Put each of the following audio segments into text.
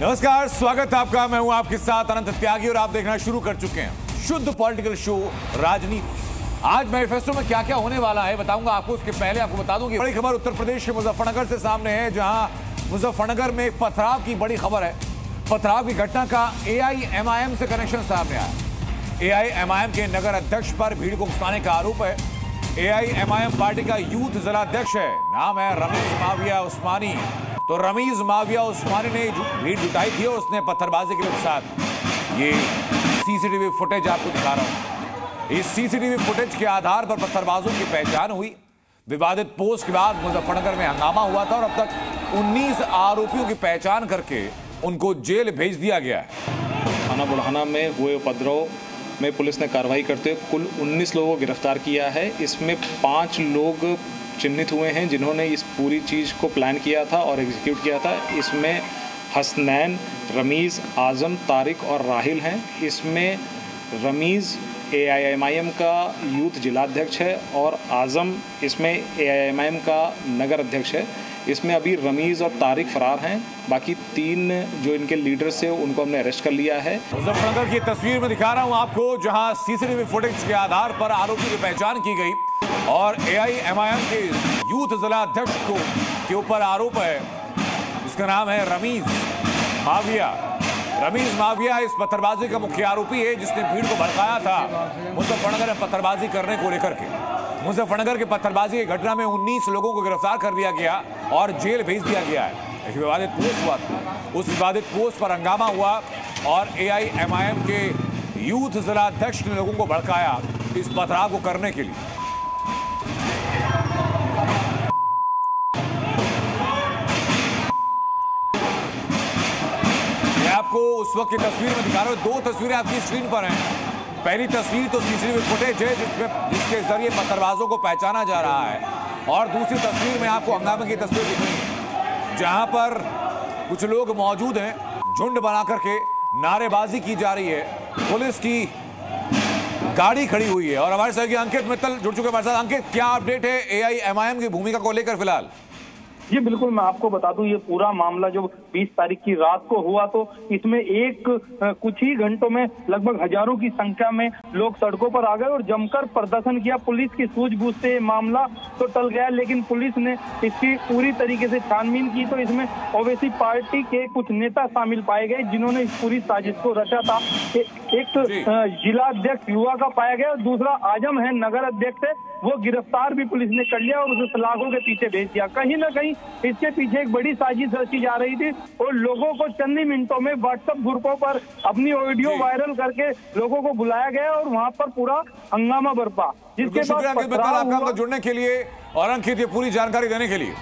नमस्कार, स्वागत है आपका। मैं हूं आपके साथ अनंत त्यागी और आप देखना शुरू कर चुके हैं शुद्ध पॉलिटिकल शो राजनीति। आज मैनिफेस्टो में क्या क्या होने वाला है बताऊंगा आपको। उसके पहले आपको बता दूं कि बड़ी खबर उत्तर प्रदेश के मुजफ्फरनगर से सामने है, जहां मुजफ्फरनगर में एक पथराव की बड़ी खबर है। पथराव की घटना का AIMIM से कनेक्शन सामने आया। AIMIM के नगर अध्यक्ष पर भीड़ को उकसाने का आरोप है। AIMIM पार्टी का यूथ जिलाध्यक्ष है, नाम है रमीज माविया उस्मानी। तो रमीज माविया उस्मानी ने भीड़ जुटाई थी और उसने पत्थरबाजी के साथ ये CCTV फुटेज आपको दिखा रहा हूं। इस CCTV फुटेज के आधार पर पत्थरबाजों की पहचान हुई। विवादित पोस्ट के बाद मुजफ्फरनगर में हंगामा हुआ था और अब तक 19 आरोपियों की पहचान करके उनको जेल भेज दिया गया है। थाना बुढ़ाना में हुए उपद्रव में पुलिस ने कार्रवाई करते हुए कुल 19 लोगों को गिरफ्तार किया है। इसमें 5 लोग चिन्हित हुए हैं जिन्होंने इस पूरी चीज़ को प्लान किया था और एग्जीक्यूट किया था। इसमें हसनैन, रमीज़, आज़म, तारिक और राहिल हैं। इसमें रमीज़ AIMIM का यूथ जिलाध्यक्ष है और आज़म इसमें AIMIM का नगर अध्यक्ष है। इसमें अभी रमीज़ और तारिक फरार हैं। बाकी 3 जो इनके लीडर्स हैं उनको हमने अरेस्ट कर लिया है। मुजफ्फरनगर की तस्वीर में दिखा रहा हूं आपको, जहां CCTV फुटेज के आधार पर आरोपी की पहचान की गई और AIMIM के यूथ जिला अध्यक्ष के ऊपर आरोप है। इसका नाम है रमीज माविया। रमीज माविया इस पत्थरबाजी का मुख्य आरोपी है, जिसने भीड़ को भड़काया था मुजफ्फरनगर में पत्थरबाजी करने को लेकर के। मुजफ्फरनगर के पत्थरबाजी की घटना में 19 लोगों को गिरफ्तार कर लिया गया और जेल भेज दिया गया है। एक विवादित पोस्ट हुआ था, उस विवादित पोस्ट पर हंगामा हुआ और AIMIM के यूथ जिला अध्यक्ष ने लोगों को भड़काया इस पथराव को करने के लिए। आपको उस वक्त की तस्वीर में दिखा रहा हूं। 2 तस्वीरें आपकी स्क्रीन पर हैं। पहली तस्वीर तो CCTV फुटेज है जिसके जरिए पत्थरबाजों को पहचाना जा रहा है और दूसरी तस्वीर में आपको हंगामे की तस्वीर दिख रही है, जहां पर कुछ लोग मौजूद हैं। झुंड बना करके नारेबाजी की जा रही है। पुलिस की गाड़ी खड़ी हुई है और हमारे सहयोगी अंकित मित्तल जुड़ चुके हैं हमारे साथ। अंकित, क्या अपडेट है AIMIM की भूमिका को लेकर फिलहाल? जी बिल्कुल, मैं आपको बता दूं, ये पूरा मामला जो 20 तारीख की रात को हुआ तो इसमें कुछ ही घंटों में लगभग हजारों की संख्या में लोग सड़कों पर आ गए और जमकर प्रदर्शन किया। पुलिस की सूझबूझ से मामला तो टल गया, लेकिन पुलिस ने इसकी पूरी तरीके से छानबीन की तो इसमें ओवैसी पार्टी के कुछ नेता शामिल पाए गए जिन्होंने इस पूरी साजिश को रचा था। एक जिला अध्यक्ष युवा का पाया गया और दूसरा आजम है, नगर अध्यक्ष है, वो गिरफ्तार भी पुलिस ने कर लिया और उसे सलाखों के पीछे भेज दिया। कहीं ना कहीं इसके पीछे एक बड़ी साजिश रची जा रही थी और लोगों को चंद ही मिनटों में व्हाट्सएप ग्रुपों पर अपनी वीडियो वायरल करके लोगों को बुलाया गया और वहां पर पूरा हंगामा बरपा। जिसके बाद आपका जुड़ने के लिए और अंकित ये पूरी जानकारी देने के लिए।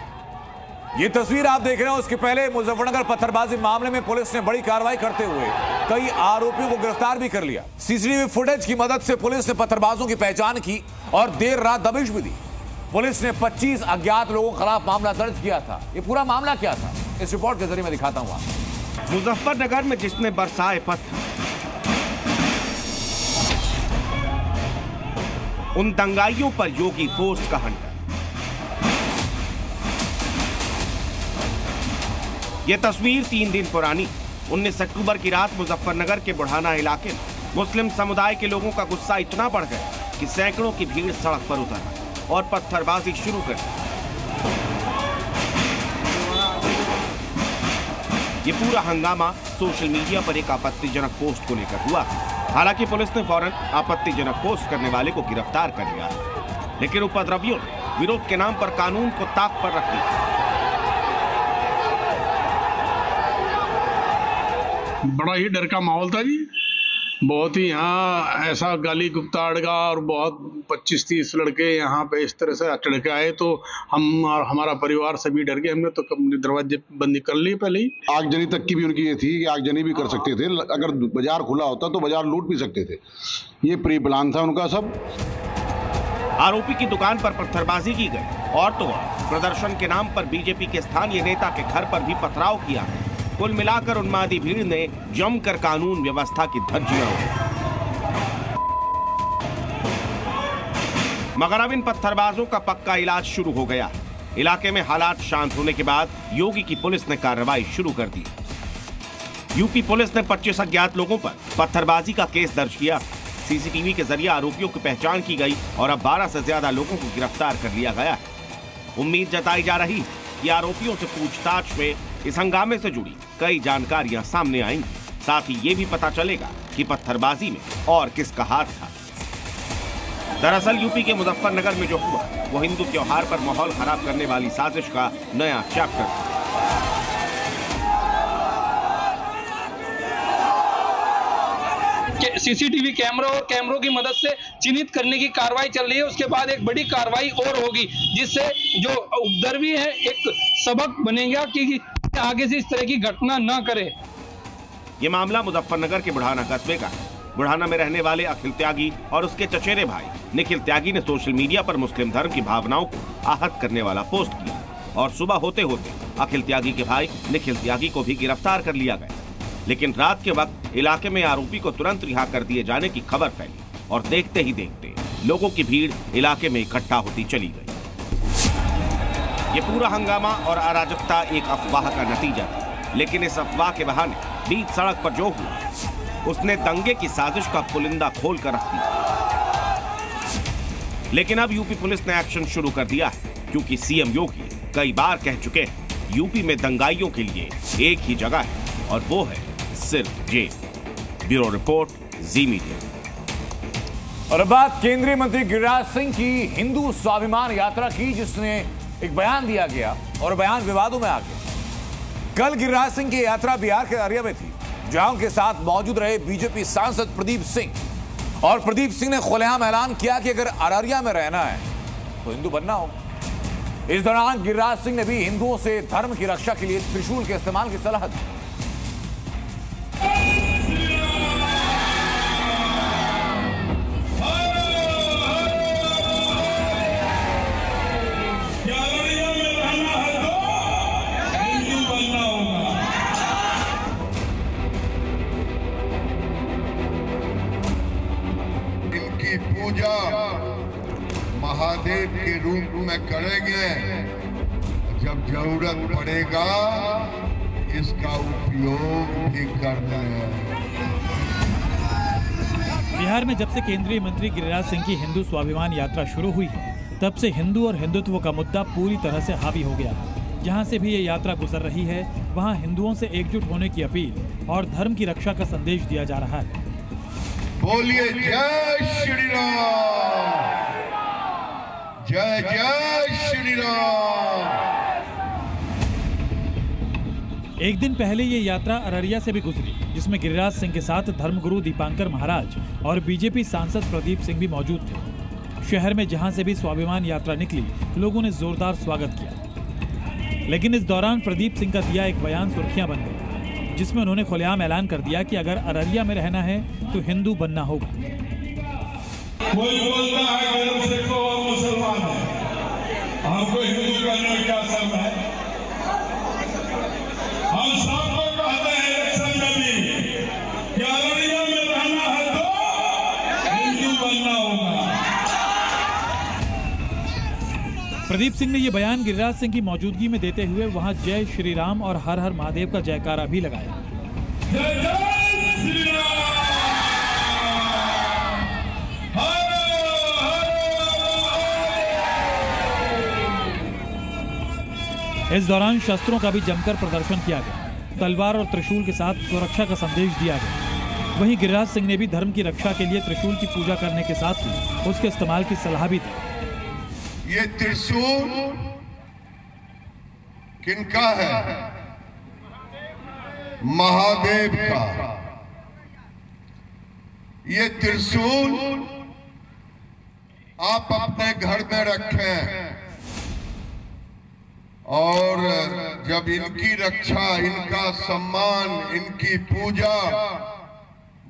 ये तस्वीर आप देख रहे हो, उसके पहले मुजफ्फरनगर पत्थरबाजी मामले में पुलिस ने बड़ी कार्रवाई करते हुए कई आरोपियों को गिरफ्तार भी कर लिया। CCTV फुटेज की मदद से पुलिस ने पत्थरबाजों की पहचान की और देर रात दबिश भी दी। पुलिस ने 25 अज्ञात लोगों के खिलाफ मामला दर्ज किया था। ये पूरा मामला क्या था, इस रिपोर्ट के जरिए मैं दिखाता हूं आपको। मुजफ्फरनगर में जिसने बरसाए पत्थर, उन दंगाइयों पर योगी पोस्ट का हंटर। यह तस्वीर 3 दिन पुरानी। 19 अक्टूबर की रात मुजफ्फरनगर के बुढ़ाना इलाके में मुस्लिम समुदाय के लोगों का गुस्सा इतना बढ़ गया कि सैकड़ों की भीड़ सड़क पर उतर और पत्थरबाजी शुरू कर दी। ये पूरा हंगामा सोशल मीडिया पर एक आपत्तिजनक पोस्ट को लेकर हुआ। हालांकि पुलिस ने फौरन आपत्तिजनक पोस्ट करने वाले को गिरफ्तार कर लिया, लेकिन उपद्रवियों ने विरोध के नाम पर कानून को ताक पर रख दिया। बड़ा ही डर का माहौल था जी। बहुत ही यहाँ ऐसा गाली गुप्ताड़गा और बहुत 25-30 लड़के यहाँ पे इस तरह से चढ़ के आए तो हम और हमारा परिवार सभी डर गए। हमने तो दरवाजे बंदी कर लिए पहले ही। आगजनी तक की भी उनकी ये थी कि आगजनी भी कर सकते थे। अगर बाजार खुला होता तो बाजार लूट भी सकते थे। ये प्री प्लान था उनका सब। आरोपी की दुकान पर पत्थरबाजी की गई और तो प्रदर्शन के नाम पर बीजेपी के स्थानीय नेता के घर पर भी पथराव किया है। कुल मिलाकर उन्मादी भीड़ ने जमकर कानून व्यवस्था की धज्जियां उड़ाई। मगर अब इन पत्थरबाजों का पक्का इलाज शुरू हो गया। इलाके में हालात शांत होने के बाद योगी की पुलिस ने कार्रवाई शुरू कर दी। यूपी पुलिस ने 25 अज्ञात लोगों पर पत्थरबाजी का केस दर्ज किया। सीसीटीवी के जरिए आरोपियों की पहचान की गई और अब 12 से ज्यादा लोगों को गिरफ्तार कर लिया गया है। उम्मीद जताई जा रही कि आरोपियों से पूछताछ में इस हंगामे से जुड़ी कई जानकारियां सामने आएंगी। साथ ही ये भी पता चलेगा कि पत्थरबाजी में और किसका हाथ था। दरअसल यूपी के मुजफ्फरनगर में जो हुआ वो हिंदू त्योहार पर माहौल खराब करने वाली साजिश का नया चैप्टर था। सीसीटीवी कैमरा और कैमरों की मदद से चिन्हित करने की कार्रवाई चल रही है। उसके बाद एक बड़ी कार्रवाई और होगी जिससे जो उपद्रवी है एक सबक बनेगा कि आगे से इस तरह की घटना न करे। ये मामला मुजफ्फरनगर के बुढ़ाना कस्बे का है। बुढ़ाना में रहने वाले अखिल त्यागी और उसके चचेरे भाई निखिल त्यागी ने सोशल मीडिया पर मुस्लिम धर्म की भावनाओं को आहत करने वाला पोस्ट किया और सुबह होते होते अखिल त्यागी के भाई निखिल त्यागी को भी गिरफ्तार कर लिया गया। लेकिन रात के वक्त इलाके में आरोपी को तुरंत रिहा कर दिए जाने की खबर फैली और देखते ही देखते लोगों की भीड़ इलाके में इकट्ठा होती चली गई। ये पूरा हंगामा और अराजकता एक अफवाह का नतीजा था, लेकिन इस अफवाह के बहाने बीच सड़क पर जो हुआ उसने दंगे की साजिश का पुलिंदा खोल कर रख दिया। लेकिन अब यूपी पुलिस ने एक्शन शुरू कर दिया है, क्योंकि सीएम योगी कई बार कह चुके हैं यूपी में दंगाइयों के लिए एक ही जगह है और वो है सिर्फ जेल। ब्यूरो रिपोर्ट, जी मीडिया। और अब बात केंद्रीय मंत्री गिरिराज सिंह की हिंदू स्वाभिमान यात्रा की, जिसने एक बयान दिया गया और बयान विवादों में आ गया। कल गिरिराज सिंह की यात्रा बिहार के अररिया में थी, जहां उनके साथ मौजूद रहे बीजेपी सांसद प्रदीप सिंह। और प्रदीप सिंह ने खुलेआम ऐलान किया कि अगर अररिया में रहना है तो हिंदू बनना होगा। इस दौरान गिरिराज सिंह ने भी हिंदुओं से धर्म की रक्षा के लिए त्रिशूल के इस्तेमाल की सलाह दी। पूजा महादेव के रूप में करेंगे, जब जरूरत पड़ेगा इसका उपयोग भी करना है। बिहार में जब से केंद्रीय मंत्री गिरिराज सिंह की हिंदू स्वाभिमान यात्रा शुरू हुई है, तब से हिंदू और हिंदुत्व का मुद्दा पूरी तरह से हावी हो गया है। जहां से भी ये यात्रा गुजर रही है, वहां हिंदुओं से एकजुट होने की अपील और धर्म की रक्षा का संदेश दिया जा रहा है। बोलिए जय श्री राम, जय जय श्री राम। एक दिन पहले ये यात्रा अररिया से भी गुजरी, जिसमें गिरिराज सिंह के साथ धर्मगुरु दीपांकर महाराज और बीजेपी सांसद प्रदीप सिंह भी मौजूद थे। शहर में जहां से भी स्वाभिमान यात्रा निकली, लोगों ने जोरदार स्वागत किया। लेकिन इस दौरान प्रदीप सिंह का दिया एक बयान सुर्खियां बन गई, जिसमें उन्होंने खुलेआम ऐलान कर दिया कि अगर अररिया में रहना है तो हिंदू बनना होगा। कोई बोलता है कि हम सिख और मुसलमान हैं, हमको हिंदू बनने में क्या शर्म है? हम सबको कहते हैं इलेक्शन में भी कि अररिया में रहना है तो हिंदू बनना होगा। प्रदीप सिंह ने यह बयान गिरिराज सिंह की मौजूदगी में देते हुए वहां जय श्री राम और हर हर महादेव का जयकारा भी लगाया। जय जय श्री राम, हर हर। इस दौरान शस्त्रों का भी जमकर प्रदर्शन किया गया। तलवार और त्रिशूल के साथ सुरक्षा का संदेश दिया गया। वहीं गिरिराज सिंह ने भी धर्म की रक्षा के लिए त्रिशूल की पूजा करने के साथ ही उसके इस्तेमाल की सलाह भी दी। ये त्रिशूल किनका है? महादेव का। ये त्रिशूल आप अपने घर में रखें और जब इनकी रक्षा, इनका सम्मान, इनकी पूजा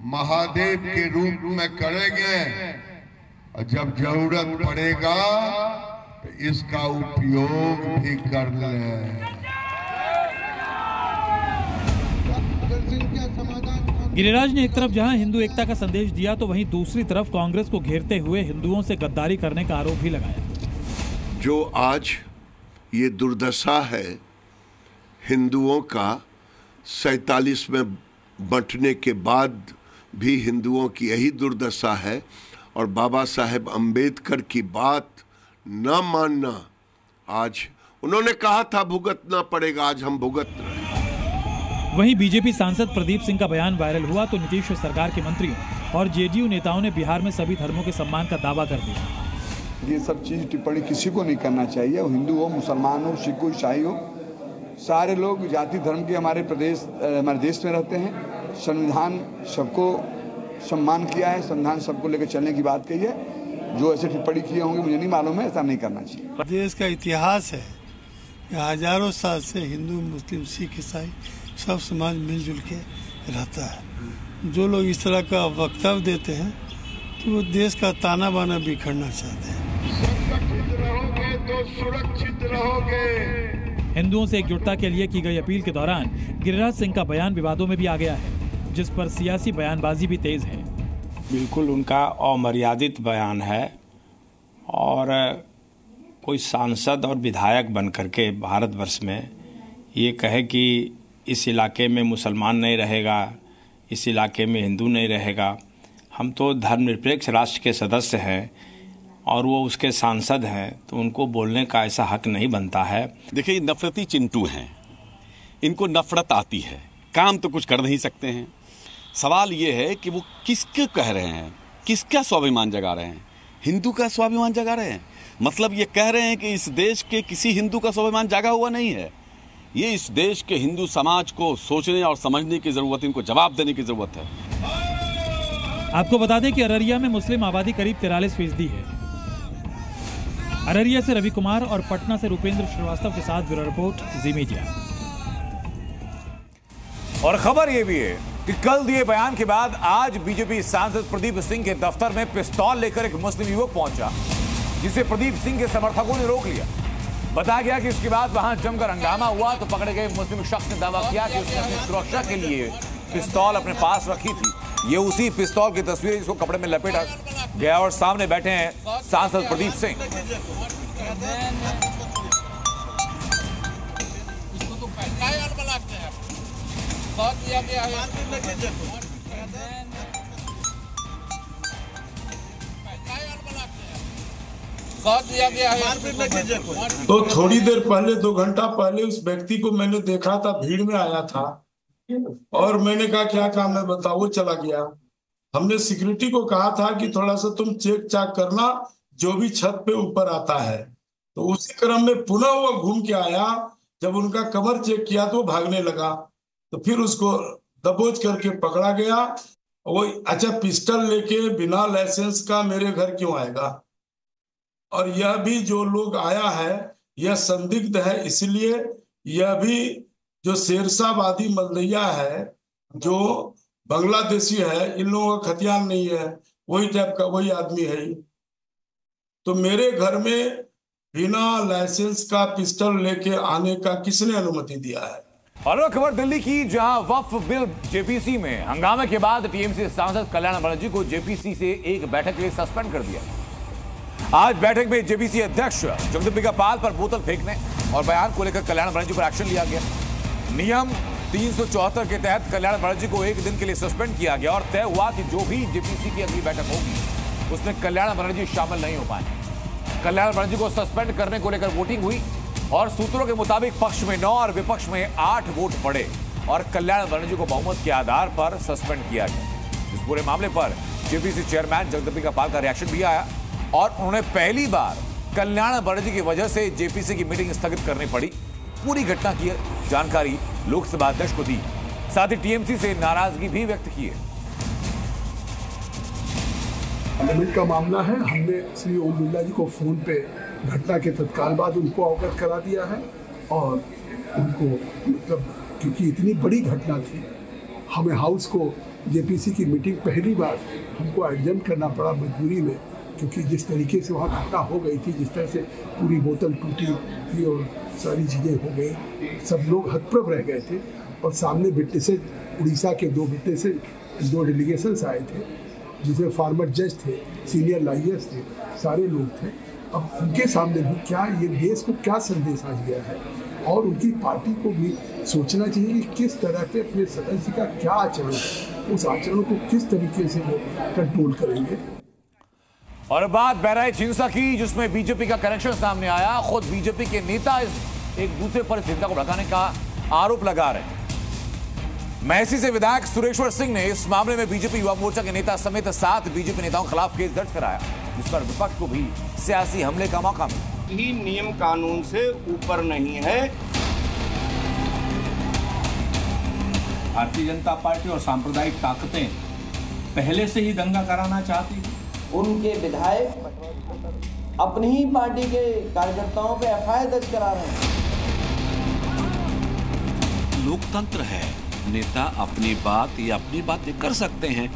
महादेव के रूप में करेंगे, जब जरूरत पड़ेगा तो इसका उपयोग भी कर लें। गिरिराज ने एक तरफ जहां हिंदू एकता का संदेश दिया, तो वहीं दूसरी तरफ कांग्रेस को घेरते हुए हिंदुओं से गद्दारी करने का आरोप भी लगाया। जो आज ये दुर्दशा है हिंदुओं का 47वें बंटने के बाद भी हिंदुओं की यही दुर्दशा है और बाबा साहेब अंबेडकर की बात न मानना, आज उन्होंने कहा था भुगतना पड़ेगा, आज हम भुगत रहे हैं। वहीं बीजेपी सांसद प्रदीप सिंह का बयान वायरल हुआ तो नीतीश सरकार के मंत्रियों और जेडीयू नेताओं ने बिहार में सभी धर्मों के सम्मान का दावा कर दिया। ये सब चीज टिप्पणी किसी को नहीं करना चाहिए, वो हिंदू हो, मुसलमान हो, सिख हो, ईसाई हो, सारे लोग जाति धर्म के हमारे देश में रहते हैं। संविधान सबको सम्मान किया है, संविधान सबको लेकर चलने की बात कही है। जो ऐसे टिप्पणी किए होंगे मुझे नहीं मालूम है, ऐसा नहीं करना चाहिए। देश का इतिहास है, हजारों साल से हिंदू, मुस्लिम, सिख, ईसाई सब समाज मिलजुल के रहता है। जो लोग इस तरह का वक्तव्य देते हैं तो वो देश का ताना बाना बिखरना चाहते हैं। संगठित रहोगे तो सुरक्षित रहोगे। हिंदुओं से एकजुटता के लिए की गई अपील के दौरान गिरिराज सिंह का बयान विवादों में भी आ गया है, जिस पर सियासी बयानबाजी भी तेज है। बिल्कुल उनका अमर्यादित बयान है और कोई सांसद और विधायक बन करके भारतवर्ष में ये कहे कि इस इलाके में मुसलमान नहीं रहेगा, इस इलाके में हिंदू नहीं रहेगा। हम तो धर्मनिरपेक्ष राष्ट्र के सदस्य हैं और वो उसके सांसद हैं, तो उनको बोलने का ऐसा हक नहीं बनता है। देखिए, नफरती चिंटू हैं, इनको नफरत आती है, काम तो कुछ कर नहीं सकते हैं। सवाल ये है कि वो किसके कह रहे हैं, किसका स्वाभिमान जगा रहे हैं? हिंदू का स्वाभिमान जगा रहे हैं। मतलब ये कह रहे हैं कि इस देश के किसी हिंदू का स्वाभिमान जागा हुआ नहीं है। ये इस देश के हिंदू समाज को सोचने और समझने की जरूरत है, इनको जवाब देने की जरूरत है। आपको बता दें कि अररिया में मुस्लिम आबादी करीब 43% है। अररिया से रवि कुमार और पटना से रुपेंद्र श्रीवास्तव के साथ ब्यूरो रिपोर्ट, जी मीडिया। और खबर यह भी है कि कल दिए बयान के बाद आज बीजेपी सांसद प्रदीप सिंह के दफ्तर में पिस्तौल लेकर एक मुस्लिम युवक पहुंचा, जिसे प्रदीप सिंह के समर्थकों ने रोक लिया। बताया गया कि इसके बाद वहां जमकर हंगामा हुआ तो पकड़े गए मुस्लिम शख्स ने दावा किया कि उसने अपनी सुरक्षा के लिए पिस्तौल अपने पास रखी थी। ये उसी पिस्तौल की तस्वीर जिसको कपड़े में लपेटा गया और सामने बैठे हैं सांसद प्रदीप सिंह। तो थोड़ी देर पहले, 2 घंटा पहले उस व्यक्ति को मैंने देखा था, भीड़ में आया था और मैंने कहा क्या काम है बताओ, वो चला गया। हमने सिक्योरिटी को कहा था कि थोड़ा सा तुम चेक चाक करना जो भी छत पे ऊपर आता है। तो उसी क्रम में पुनः वो घूम के आया, जब उनका कमर चेक किया तो वो भागने लगा, तो फिर उसको दबोच करके पकड़ा गया। वो अच्छा पिस्टल लेके बिना लाइसेंस का मेरे घर क्यों आएगा? और यह भी जो लोग आया है यह संदिग्ध है, इसलिए यह भी जो शेरशाहवादी मलदैया है, जो बांग्लादेशी है, इन लोगों का खतियान नहीं है, वही टाइप का वही आदमी है। तो मेरे घर में बिना लाइसेंस का पिस्टल लेके आने का किसने अनुमति दिया है? और खबर दिल्ली की, जहां वक्फ बिल जेपीसी में हंगामे के बाद टीएमसी सांसद कल्याण बनर्जी को जेपीसी से एक बैठक के लिए सस्पेंड कर दिया। आज बैठक में जेपीसी अध्यक्ष जगदम्बिका पाल पर बोतल फेंकने और बयान को लेकर कल्याण बनर्जी पर एक्शन लिया गया। नियम 374 के तहत कल्याण बनर्जी को 1 दिन के लिए सस्पेंड किया गया और तय हुआ कि जो भी जेपीसी की अगली बैठक होगी उसमें कल्याण बनर्जी शामिल नहीं हो पाए। कल्याण बनर्जी को सस्पेंड करने को लेकर वोटिंग हुई और सूत्रों के मुताबिक पक्ष में 9 और विपक्ष में 8 वोट पड़े और कल्याण बनर्जी को बहुमत के आधार पर सस्पेंड किया गया। इस पूरे मामले पर जेपीसी चेयरमैन जगदम्बिका पाल का रिएक्शन भी आया और उन्होंने पहली बार कल्याण बनर्जी की वजह से जेपीसी की मीटिंग स्थगित करनी पड़ी, पूरी घटना की जानकारी लोकसभा अध्यक्ष को दी। साथ ही टीएमसी से नाराजगी भी व्यक्त की है। पार्लियामेंट का मामला है, हमने श्री ओम बिरला जी को फोन पे घटना के तत्काल बाद उनको अवगत करा दिया है और उनको मतलब क्योंकि इतनी बड़ी घटना थी, हमें हाउस को जेपीसी की मीटिंग पहली बार हमको एडजर्न करना पड़ा मजबूरी में, क्योंकि जिस तरीके से वहाँ घटना हो गई थी, जिस तरह से पूरी बोतल टूटी थी और सारी चीज़ें हो गई, सब लोग हतप्रभ रह गए थे। और सामने विटनेसेस, उड़ीसा के 2 विटनेसेस, 2 डेलीगेशंस आए थे, जिसमें फार्मर जज थे, सीनियर लॉयर्स थे, सारे लोग थे अब उनके सामने भी क्या ये देश को क्या संदेश आ गया है, और उनकी पार्टी को भी सोचना चाहिए कि किस तरह के अपने सदस्य का क्या आचरण है, उस आचरण को किस तरीके से वो कंट्रोल करेंगे। और बात बहराइच हिंसा की, जिसमें बीजेपी का कनेक्शन सामने आया। खुद बीजेपी के नेता एक दूसरे पर इस हिंसा को भड़काने का आरोप लगा रहे हैं। महसी से विधायक सुरेश्वर सिंह ने इस मामले में बीजेपी युवा मोर्चा के नेता समेत 7 बीजेपी नेताओं के खिलाफ केस दर्ज कराया, जिस पर विपक्ष को भी सियासी हमले का मौका मिला। ही नियम कानून से ऊपर नहीं है। भारतीय जनता पार्टी और सांप्रदायिक ताकतें पहले से ही दंगा कराना चाहती थी। उनके विधायक अपनी ही पार्टी के कार्यकर्ताओं पे एफआईआर दर्ज करा रहे हैं। लोकतंत्र है, नेता अपनी बात या अपनी बातें कर सकते हैं।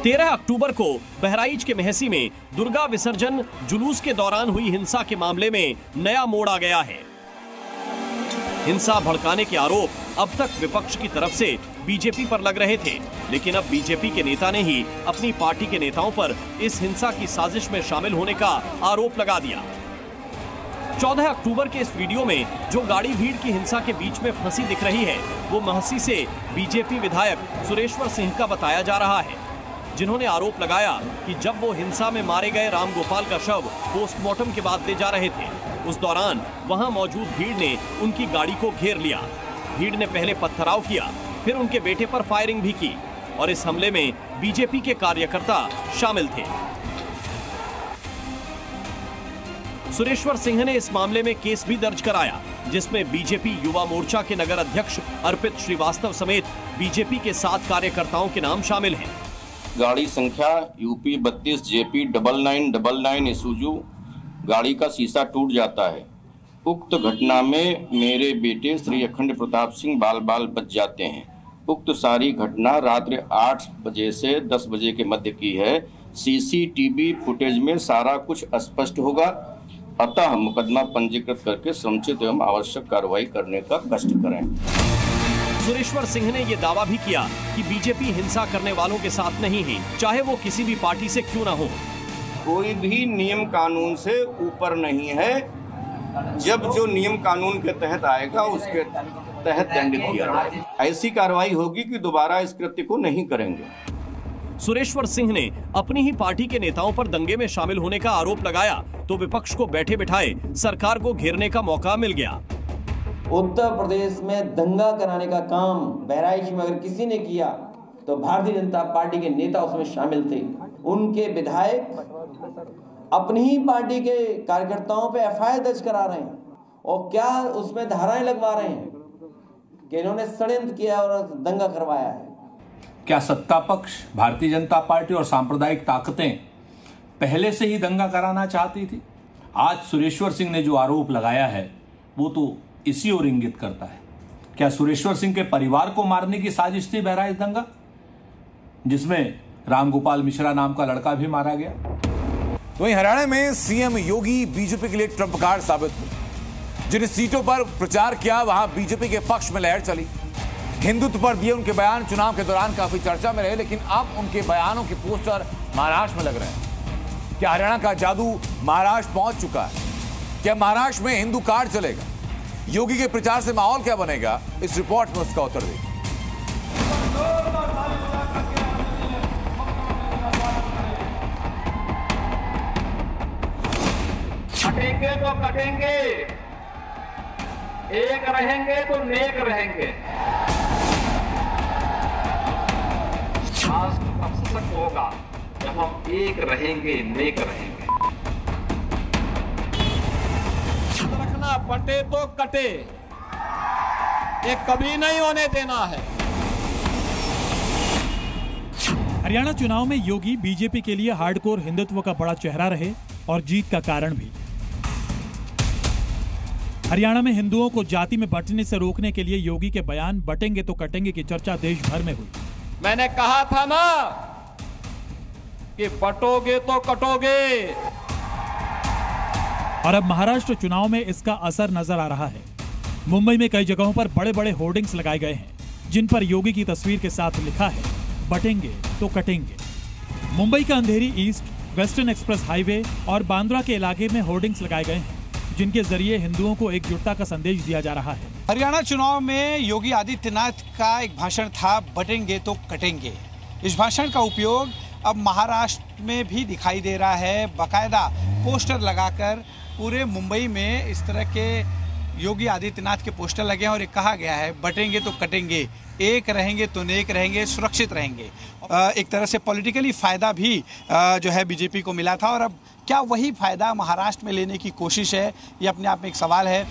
13 अक्टूबर को बहराइच के महसी में दुर्गा विसर्जन जुलूस के दौरान हुई हिंसा के मामले में नया मोड़ आ गया है। हिंसा भड़काने के आरोप अब तक विपक्ष की तरफ से बीजेपी पर लग रहे थे, लेकिन अब बीजेपी के नेता ने ही अपनी पार्टी के नेताओं पर इस हिंसा की साजिश में शामिल होने का आरोप लगा दिया। 14 अक्टूबर के इस वीडियो में जो गाड़ी भीड़ की हिंसा के बीच में फंसी दिख रही है, वो महसी से बीजेपी विधायक सुरेश्वर सिंह का बताया जा रहा है, जिन्होंने आरोप लगाया कि जब वो हिंसा में मारे गए रामगोपाल का शव पोस्टमार्टम के बाद ले जा रहे थे, उस दौरान वहां मौजूद भीड़ ने उनकी गाड़ी को घेर लिया। भीड़ ने पहले पथराव किया, फिर उनके बेटे पर फायरिंग भी की, और इस हमले में बीजेपी के कार्यकर्ता शामिल थे। सुरेश्वर सिंह ने इस मामले में केस भी दर्ज कराया, जिसमें बीजेपी युवा मोर्चा के नगर अध्यक्ष अर्पित श्रीवास्तव समेत बीजेपी के 7 कार्यकर्ताओं के नाम शामिल हैं। गाड़ी संख्या यूपी 32 JP 9999 ईसुजू गाड़ी का शीशा टूट जाता है। उक्त घटना में मेरे बेटे श्री अखंड प्रताप सिंह बाल बाल बच जाते हैं। उक्त सारी घटना रात्रि 8 बजे से 10 बजे के मध्य की है। CCTV फुटेज में सारा कुछ स्पष्ट होगा, अतः मुकदमा पंजीकृत करके समुचित एवं आवश्यक कार्रवाई करने का कष्ट करें। सुरेश्वर सिंह ने यह दावा भी किया कि बीजेपी हिंसा करने वालों के साथ नहीं है, चाहे वो किसी भी पार्टी से क्यों ना हो। कोई भी नियम कानून से ऊपर नहीं है। जब जो नियम कानून के तहत आएगा उसके तहत दंडित किया जाएगा। ऐसी कार्रवाई होगी कि दोबारा इस कृत्य को नहीं करेंगे। सुरेश्वर सिंह ने अपनी ही पार्टी के नेताओं पर दंगे में शामिल होने का आरोप लगाया, तो विपक्ष को बैठे बिठाए सरकार को घेरने का मौका मिल गया। उत्तर प्रदेश में दंगा कराने का काम बहराइच में अगर किसी ने किया तो भारतीय जनता पार्टी के नेता उसमें शामिल थे। उनके विधायक अपनी ही पार्टी के कार्यकर्ताओं पे एफआईआर दर्ज करा रहे हैं, और क्या उसमें धाराएं लगवा रहे हैं कि इन्होंने षड्यंत्र किया और दंगा करवाया है। क्या सत्ता पक्ष, भारतीय जनता पार्टी और सांप्रदायिक ताकतें पहले से ही दंगा कराना चाहती थी? आज सुरेश्वर सिंह ने जो आरोप लगाया है वो तो इसी ओर इंगित करता है। क्या सुरेश्वर सिंह के परिवार को मारने की साजिश थी बहराइच दंगा, जिसमें रामगोपाल मिश्रा नाम का लड़का भी मारा गया? वहीं हरियाणा में सीएम योगी बीजेपी के लिए ट्रंप कार्ड साबित हुए। जिन सीटों पर प्रचार किया वहां बीजेपी के पक्ष में लहर चली। हिंदुत्व पर दिए उनके बयान चुनाव के दौरान काफी चर्चा में रहे, लेकिन अब उनके बयानों के पोस्टर महाराष्ट्र में लग रहे हैं। क्या हरियाणा का जादू महाराष्ट्र पहुंच चुका है? क्या महाराष्ट्र में हिंदू कार्ड चलेगा? योगी के प्रचार से माहौल क्या बनेगा? इस रिपोर्ट में उसका उत्तर देखिए। कटेंगे तो कटेंगे, एक रहेंगे तो नेक रहेंगे। राष्ट्र तब सशक्त होगा जब हम एक रहेंगे, नेक रहेंगे। रखना, पटे तो कटे, ये कभी नहीं होने देना है। हरियाणा चुनाव में योगी बीजेपी के लिए हार्डकोर हिंदुत्व का बड़ा चेहरा रहे और जीत का कारण भी। हरियाणा में हिंदुओं को जाति में बंटने से रोकने के लिए योगी के बयान बटेंगे तो कटेंगे की चर्चा देश भर में हुई। मैंने कहा था ना कि बटोगे तो कटोगे। और अब महाराष्ट्र चुनाव में इसका असर नजर आ रहा है। मुंबई में कई जगहों पर बड़े बड़े होर्डिंग्स लगाए गए हैं, जिन पर योगी की तस्वीर के साथ लिखा है बटेंगे तो कटेंगे। मुंबई का अंधेरी ईस्ट, वेस्टर्न एक्सप्रेस हाईवे और बांद्रा के इलाके में होर्डिंग्स लगाए गए हैं, जिनके जरिए हिंदुओं को एकजुटता का संदेश दिया जा रहा है। हरियाणा चुनाव में योगी आदित्यनाथ का एक भाषण था, बटेंगे तो कटेंगे। इस भाषण का उपयोग अब महाराष्ट्र में भी दिखाई दे रहा है। बाकायदा पोस्टर लगाकर पूरे मुंबई में इस तरह के योगी आदित्यनाथ के पोस्टर लगे हैं और एक कहा गया है, बटेंगे तो कटेंगे, एक रहेंगे तो नेक रहेंगे, सुरक्षित रहेंगे। एक तरह से पॉलिटिकली फायदा भी जो है बीजेपी को मिला था और अब क्या वही फायदा महाराष्ट्र में लेने की कोशिश है, ये अपने आप में एक सवाल है।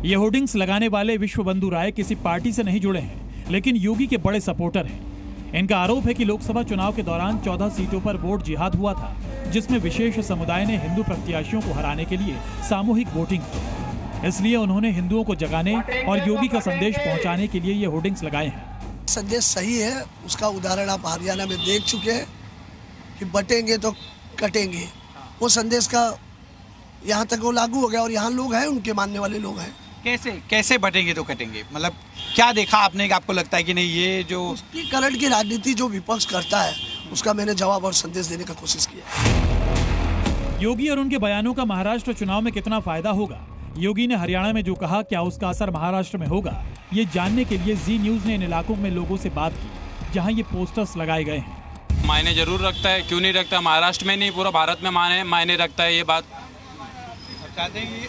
ये होर्डिंग्स लगाने वाले विश्व बंधु राय किसी पार्टी से नहीं जुड़े हैं, लेकिन योगी के बड़े सपोर्टर हैं। इनका आरोप है कि लोकसभा चुनाव के दौरान 14 सीटों पर वोट जिहाद हुआ था, जिसमें विशेष समुदाय ने हिंदू प्रत्याशियों को हराने के लिए सामूहिक वोटिंग की। इसलिए उन्होंने हिंदुओं को जगाने और योगी का संदेश पहुंचाने के लिए ये होर्डिंग्स लगाए हैं। संदेश सही है, उसका उदाहरण आप हरियाणा में देख चुके हैं कि बटेंगे तो कटेंगे। वो संदेश का यहाँ तक वो लागू हो गया और यहाँ लोग हैं, उनके मानने वाले लोग हैं। कैसे बटेंगे तो कटेंगे, मतलब क्या देखा आपने कि आपको लगता है कि नहीं ये जो करंट की राजनीति जो विपक्ष करता है उसका मैंने जवाब और संदेश देने का कोशिश किया। योगी और उनके बयानों का महाराष्ट्र चुनाव में कितना फायदा होगा, योगी ने हरियाणा में जो कहा, क्या उसका असर महाराष्ट्र में होगा, ये जानने के लिए जी न्यूज ने इन इलाकों में लोगों से बात की जहां ये पोस्टर्स लगाए गए हैं। मायने जरूर रखता है, क्यों नहीं रखता। महाराष्ट्र में नहीं, पूरा भारत में मायने रखता है ये बात। चाहते हैं कि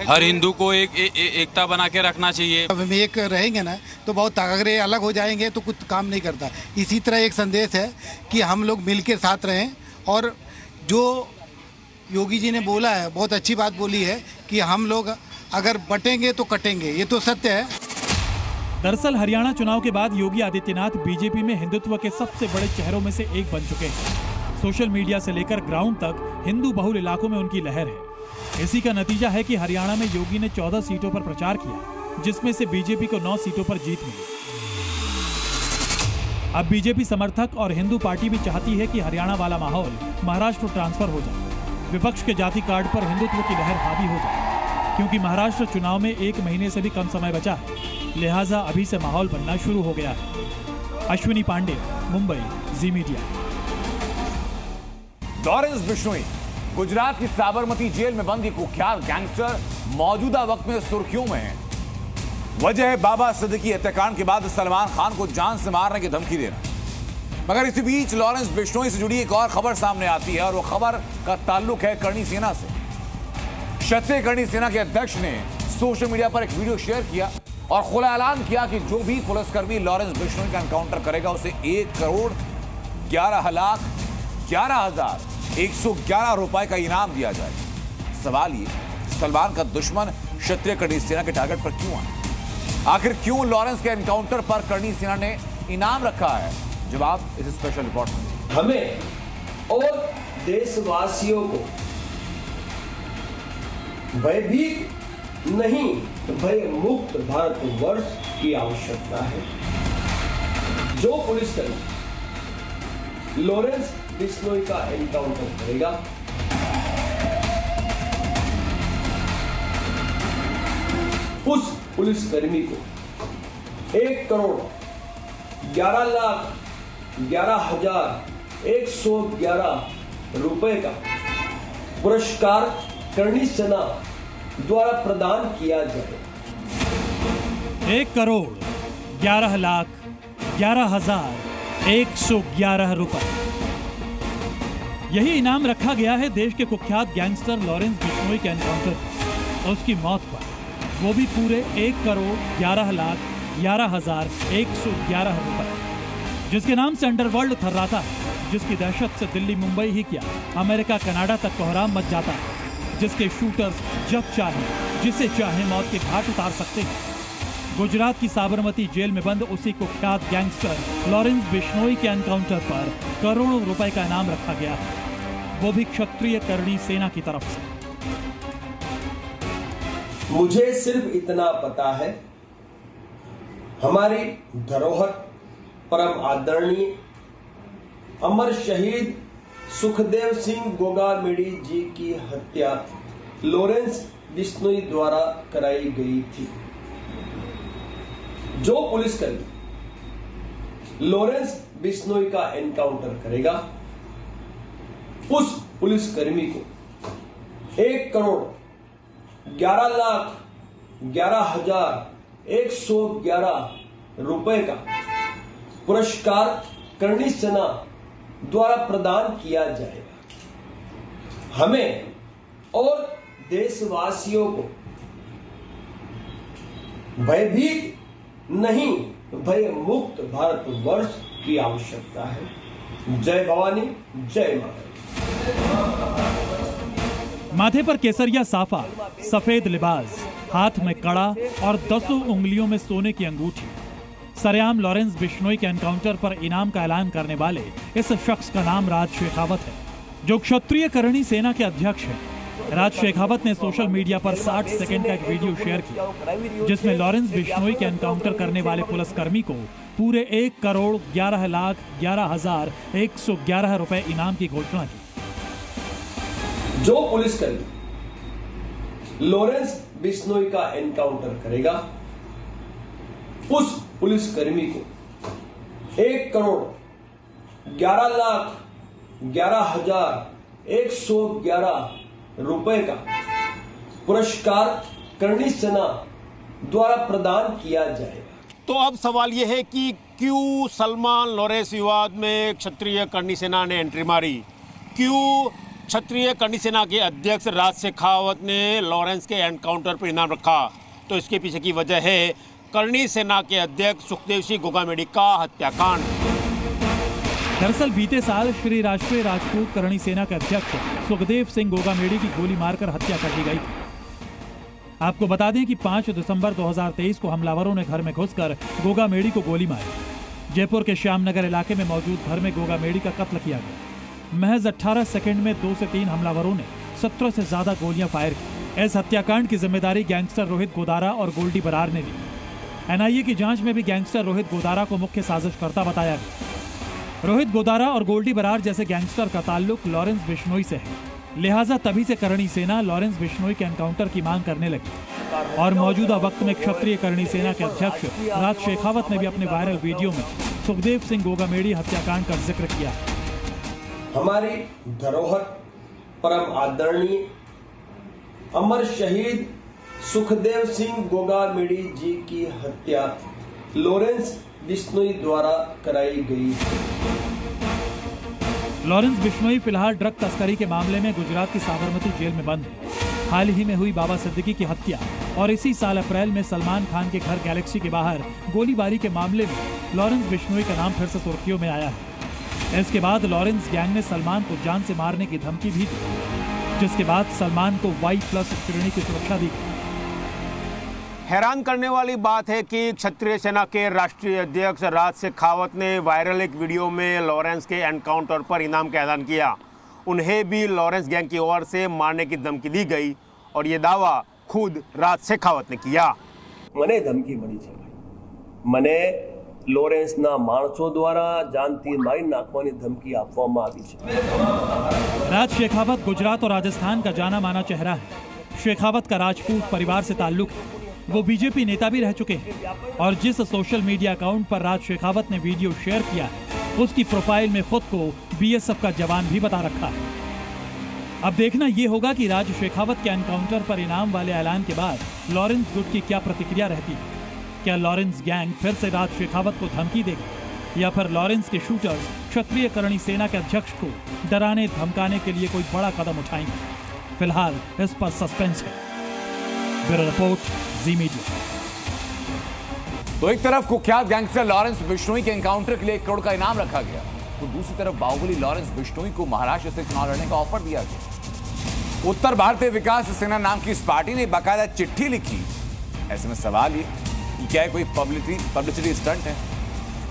हर हिंदू को एकता बना के रखना चाहिए। अब हम एक रहेंगे ना तो बहुत अगर ये अलग हो जाएंगे तो कुछ काम नहीं करता। इसी तरह एक संदेश है कि हम लोग मिलकर साथ रहें और जो योगी जी ने बोला है, बहुत अच्छी बात बोली है कि हम लोग अगर बटेंगे तो कटेंगे, ये तो सत्य है। दरअसल हरियाणा चुनाव के बाद योगी आदित्यनाथ बीजेपी में हिंदुत्व के सबसे बड़े चेहरों में से एक बन चुके हैं। सोशल मीडिया से लेकर ग्राउंड तक हिंदू बहुल इलाकों में उनकी लहर है। इसी का नतीजा है कि हरियाणा में योगी ने 14 सीटों पर प्रचार किया, जिसमें से बीजेपी को 9 सीटों पर जीत मिली। अब बीजेपी समर्थक और हिंदू पार्टी भी चाहती है कि हरियाणा वाला माहौल महाराष्ट्र ट्रांसफर हो जाए, विपक्ष के जाति कार्ड पर हिंदुत्व की लहर हावी हो जाए, क्योंकि महाराष्ट्र चुनाव में 1 महीने से भी कम समय बचा है, लिहाजा अभी से माहौल बनना शुरू हो गया है। अश्विनी पांडे, मुंबई, जी मीडिया। लॉरेंस बिश्नोई, गुजरात की साबरमती जेल में बंद कुख्यात गैंगस्टर मौजूदा वक्त में सुर्खियों में है। वजह है बाबा सिद्दीकी हत्याकांड के बाद सलमान खान को जान से मारने की धमकी देना। मगर इसी बीच लॉरेंस बिश्नोई से जुड़ी एक और खबर सामने आती है और वो खबर का ताल्लुक है करणी सेना से। क्षत्रिय करणी सेना के अध्यक्ष ने सोशल मीडिया पर एक वीडियो शेयर किया और खुला ऐलान किया कि जो भी पुलिसकर्मी लॉरेंस बिश्नोई का एनकाउंटर करेगा उसे 1,11,11,111 रुपए का इनाम दिया जाएगा। सवाल ये, सलमान का दुश्मन क्षत्रिय करणी सेना के टारगेट पर क्यों आया? आखिर क्यों लॉरेंस के एनकाउंटर पर करणी सेना ने इनाम रखा है? जवाब इस स्पेशल रिपोर्ट में। हमें और देशवासियों को भयभीत नहीं, भय मुक्त भारतवर्ष की आवश्यकता है। जो पुलिसकर्मी लॉरेंस बिश्नोई का एनकाउंटर करेगा, उस पुलिसकर्मी को 1,11,11,111 रुपए का पुरस्कार करणी सेना द्वारा प्रदान किया जाए। 1,11,11,111 रुपए, यही इनाम रखा गया है देश के कुख्यात गैंगस्टर लॉरेंस बिश्नोई के एनकाउंटर और उसकी मौत पर, वो भी पूरे 1,11,11,111 रुपए, जिसके नाम से अंडरवर्ल्ड थर्राता है, जिसकी दहशत से दिल्ली मुंबई ही क्या अमेरिका कनाडा तक कोहराम मच जाता है, जिसके शूटर्स जब चाहे जिसे चाहे मौत के घाट उतार सकते हैं। गुजरात की साबरमती जेल में बंद उसी कुख्यात गैंगस्टर लॉरेंस बिश्नोई के एनकाउंटर पर करोड़ों रुपए का इनाम रखा गया है, वो भी क्षत्रिय करणी सेना की तरफ से। मुझे सिर्फ इतना पता है, हमारी धरोहर परम आदरणीय अमर शहीद सुखदेव सिंह गोगामेडी जी की हत्या लॉरेंस बिश्नोई द्वारा कराई गई थी। जो पुलिसकर्मी लॉरेंस बिश्नोई का एनकाउंटर करेगा, उस पुलिसकर्मी को 1,11,11,111 रुपए का पुरस्कार करणी सेना द्वारा प्रदान किया जाएगा। हमें और देशवासियों को भयभीत नहीं, भय मुक्त भारत वर्ष की आवश्यकता है। जय भवानी, जय माता। माथे पर केसरिया साफा, सफेद लिबास, हाथ में कड़ा और 10 उंगलियों में सोने की अंगूठी। सरेआम लॉरेंस बिश्नोई के एनकाउंटर पर इनाम का ऐलान करने वाले इस शख्स का नाम राज शेखावत है, जो क्षत्रिय करणी सेना के अध्यक्ष हैं। राज शेखावत ने सोशल मीडिया पर 60 सेकंड का एक वीडियो शेयर किया, जिसमें लॉरेंस बिश्नोई के एनकाउंटर करने वाले पुलिसकर्मी को पूरे 1,11,11,111 रुपए इनाम की घोषणा की। जो पुलिसकर्मी लॉरेंस बिश्नोई का एनकाउंटर करेगा, उस पुलिसकर्मी को 1,11,11,111 रुपए का पुरस्कार करणी सेना द्वारा प्रदान किया जाएगा। तो अब सवाल यह है कि क्यों सलमान लॉरेंस विवाद में क्षत्रिय करणी सेना ने एंट्री मारी? क्यों क्षत्रिय करणी सेना के अध्यक्ष राज शेखावत ने लॉरेंस के एनकाउंटर पर इनाम रखा? तो इसके पीछे की वजह है करणी सेना के अध्यक्ष सुखदेव सिंह गोगामेडी का हत्याकांड। दरअसल बीते साल श्री राष्ट्रीय राजपूत करणी सेना के अध्यक्ष सुखदेव सिंह गोगामेडी की गोली मारकर हत्या कर दी गई थी। आपको बता दें कि 5 दिसंबर 2023 को हमलावरों ने घर में घुसकर गोगामेडी को गोली मारी। जयपुर के श्यामनगर इलाके में मौजूद घर में गोगामेडी का कत्ल किया गया। महज 18 सेकंड में 2 से 3 हमलावरों ने 17 से ज्यादा गोलियां फायर की। इस हत्याकांड की जिम्मेदारी गैंगस्टर रोहित गोदारा और गोल्डी बरार ने ली। एनआईए की जांच में भी गैंगस्टर रोहित गोदारा को मुख्य साजिशकर्ता बताया गया। रोहित गोदारा और गोल्डी बरार जैसे गैंगस्टर का ताल्लुक लॉरेंस बिश्नोई से है, लिहाजा तभी से करणी सेना लॉरेंस बिश्नोई के एनकाउंटर की मांग करने लगी। और मौजूदा वक्त में क्षत्रिय करणी सेना के अध्यक्ष राज शेखावत ने भी अपने वायरल वीडियो में सुखदेव सिंह गोगामेडी हत्याकांड का जिक्र किया। हमारी धरोहर परम आदरणीय अमर शहीद सुखदेव सिंह गोगामेडी जी की हत्या लॉरेंस बिश्नोई द्वारा कराई गई। लॉरेंस बिश्नोई फिलहाल ड्रग तस्करी के मामले में गुजरात की साबरमती जेल में बंद है। हाल ही में हुई बाबा सिद्दीकी की हत्या और इसी साल अप्रैल में सलमान खान के घर गैलेक्सी के बाहर गोलीबारी के मामले में लॉरेंस बिश्नोई का नाम फिर से सुर्खियों में आया है। इसके बाद लॉरेंस गैंग ने सलमान को जान से मारने की धमकी भी दी, जिसके बाद सलमान को Y+ श्रेणी की सुरक्षा दी गई। हैरान करने वाली बात है कि क्षत्रिय सेना के राष्ट्रीय अध्यक्ष राज शेखावत ने वायरल एक वीडियो में लॉरेंस के एनकाउंटर पर इनाम का ऐलान किया। उन्हें भी लॉरेंस गैंग की ओर से मारने की धमकी दी गई और ये दावा खुद राज शेखावत ने किया। મને ધમકી મળી છે, મને લોરેન્સના માણસો દ્વારા જાનથી મારી નાખવાની ધમકી આપવામાં આવી છે। राज शेखावत गुजरात और राजस्थान का जाना माना चेहरा है। शेखावत का राजपूत परिवार से ताल्लुक है। वो बीजेपी नेता भी रह चुके हैं और जिस सोशल मीडिया अकाउंट पर राज शेखावत ने वीडियो शेयर किया है, उसकी प्रोफाइल में खुद को बीएसएफ का जवान भी बता रखा है। अब देखना यह होगा कि राज शेखावत के एनकाउंटर पर इनाम वाले ऐलान के बाद लॉरेंस गुट की क्या प्रतिक्रिया रहती है। क्या लॉरेंस गैंग फिर से राज शेखावत को धमकी देगा या फिर लॉरेंस के शूटर्स क्षत्रिय करणी सेना के अध्यक्ष को डराने धमकाने के लिए कोई बड़ा कदम उठाएंगे? फिलहाल इस पर सस्पेंस है। ब्यूरो रिपोर्ट, जी मीडिया। तो एक तरफ कुख्यात गैंगस्टर लॉरेंस बिश्नोई के एनकाउंटर के लिए 1 करोड़ का इनाम रखा गया, तो दूसरी तरफ बाहुबली लॉरेंस बिश्नोई को महाराष्ट्र से चुनाव लड़ने का ऑफर दिया गया। उत्तर भारतीय विकास सेना नाम की इस पार्टी ने बाकायदा चिट्ठी लिखी। ऐसे में सवाल ये कि क्या कोई पब्लिसिटी स्टंट है?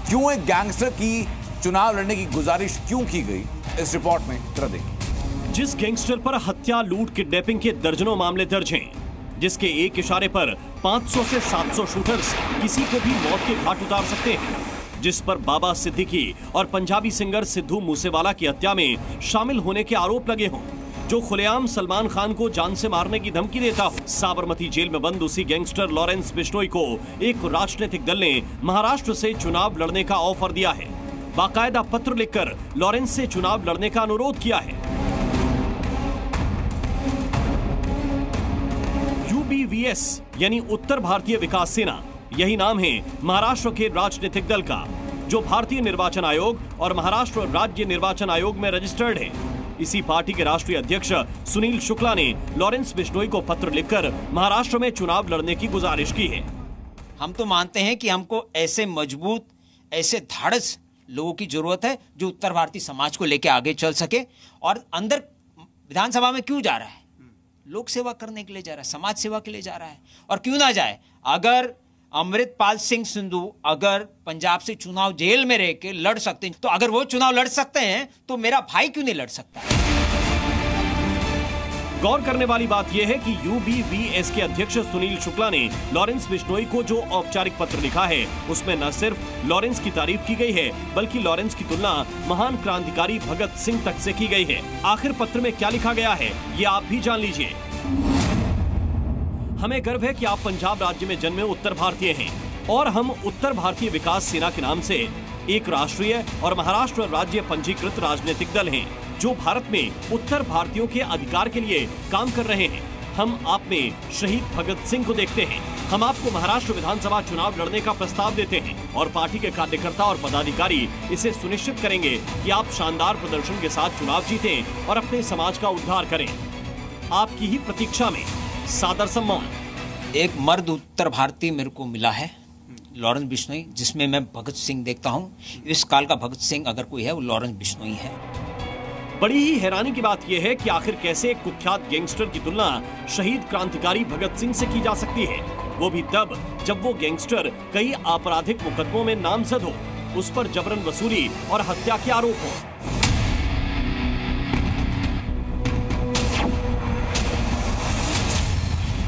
क्यों एक गैंगस्टर की चुनाव लड़ने की गुजारिश क्यों की गई, इस रिपोर्ट में जरा देखिए। जिस गैंगस्टर पर हत्या, लूट, किडनैपिंग के दर्जनों मामले दर्ज हैं, जिसके एक इशारे पर 500 से 700 शूटर्स किसी को भी मौत के घाट उतार सकते हैं, जिस पर बाबा सिद्दीकी और पंजाबी सिंगर सिद्धू मूसेवाला की हत्या में शामिल होने के आरोप लगे हों, जो खुलेआम सलमान खान को जान से मारने की धमकी देता हो। साबरमती जेल में बंद उसी गैंगस्टर लॉरेंस बिश्नोई को एक राजनीतिक दल ने महाराष्ट्र से चुनाव लड़ने का ऑफर दिया है। बाकायदा पत्र लिखकर लॉरेंस से चुनाव लड़ने का अनुरोध किया है। UBVS यानी उत्तर भारतीय विकास सेना, यही नाम है महाराष्ट्र के राजनीतिक दल का, जो भारतीय निर्वाचन आयोग और महाराष्ट्र राज्य निर्वाचन आयोग में रजिस्टर्ड है। इसी पार्टी के राष्ट्रीय अध्यक्ष सुनील शुक्ला ने लॉरेंस बिश्नोई को पत्र लिखकर महाराष्ट्र में चुनाव लड़ने की गुजारिश की है। हम तो मानते हैं कि हमको ऐसे मजबूत, ऐसे धाड़स लोगों की जरूरत है जो उत्तर भारतीय समाज को लेकर आगे चल सके। और अंदर विधानसभा में क्यों जा रहा है? लोक सेवा करने के लिए जा रहा है, समाज सेवा के लिए जा रहा है। और क्यों ना जाए? अगर अमृतपाल सिंह सिंधु अगर पंजाब से चुनाव जेल में रह के लड़ सकते हैं, तो अगर वो चुनाव लड़ सकते हैं तो मेरा भाई क्यों नहीं लड़ सकता? गौर करने वाली बात यह है कि UBVS के अध्यक्ष सुनील शुक्ला ने लॉरेंस बिश्नोई को जो औपचारिक पत्र लिखा है, उसमें न सिर्फ लॉरेंस की तारीफ की गई है, बल्कि लॉरेंस की तुलना महान क्रांतिकारी भगत सिंह तक से की गई है। आखिर पत्र में क्या लिखा गया है, ये आप भी जान लीजिए। हमें गर्व है कि आप पंजाब राज्य में जन्मे उत्तर भारतीय हैं और हम उत्तर भारतीय विकास सेना के नाम से एक राष्ट्रीय और महाराष्ट्र राज्य पंजीकृत राजनीतिक दल हैं, जो भारत में उत्तर भारतीयों के अधिकार के लिए काम कर रहे हैं। हम आप में शहीद भगत सिंह को देखते हैं। हम आपको महाराष्ट्र विधानसभा चुनाव लड़ने का प्रस्ताव देते हैं और पार्टी के कार्यकर्ता और पदाधिकारी इसे सुनिश्चित करेंगे कि आप शानदार प्रदर्शन के साथ चुनाव जीतें और अपने समाज का उद्धार करें। आपकी ही प्रतीक्षा में सादर सम्मान। एक मर्द उत्तर भारतीय मेरे को मिला है, लॉरेंस बिश्नोई, जिसमें मैं भगत सिंह देखता हूँ। इस काल का भगत सिंह अगर कोई है वो लॉरेंस बिश्नोई है। बड़ी ही हैरानी की बात यह है कि आखिर कैसे एक कुख्यात गैंगस्टर की तुलना शहीद क्रांतिकारी भगत सिंह से की जा सकती है, वो भी तब जब वो गैंगस्टर कई आपराधिक मुकदमों में नामजद हो, उस पर जबरन वसूली और हत्या के आरोप हो।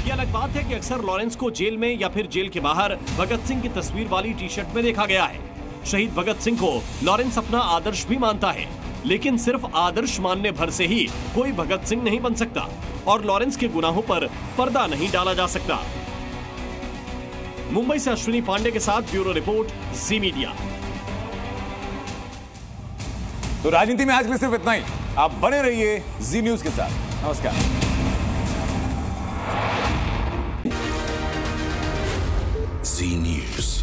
ये अलग बात है कि अक्सर लॉरेंस को जेल में या फिर जेल के बाहर भगत सिंह की तस्वीर वाली टी-शर्ट में देखा गया है। शहीद भगत सिंह को लॉरेंस अपना आदर्श भी मानता है, लेकिन सिर्फ आदर्श मानने भर से ही कोई भगत सिंह नहीं बन सकता और लॉरेंस के गुनाहों पर पर्दा नहीं डाला जा सकता। मुंबई से अश्विनी पांडे के साथ ब्यूरो रिपोर्ट, जी मीडिया। तो राजनीति में आज के लिए सिर्फ इतना ही। आप बने रहिए जी न्यूज के साथ। नमस्कार। जी न्यूज।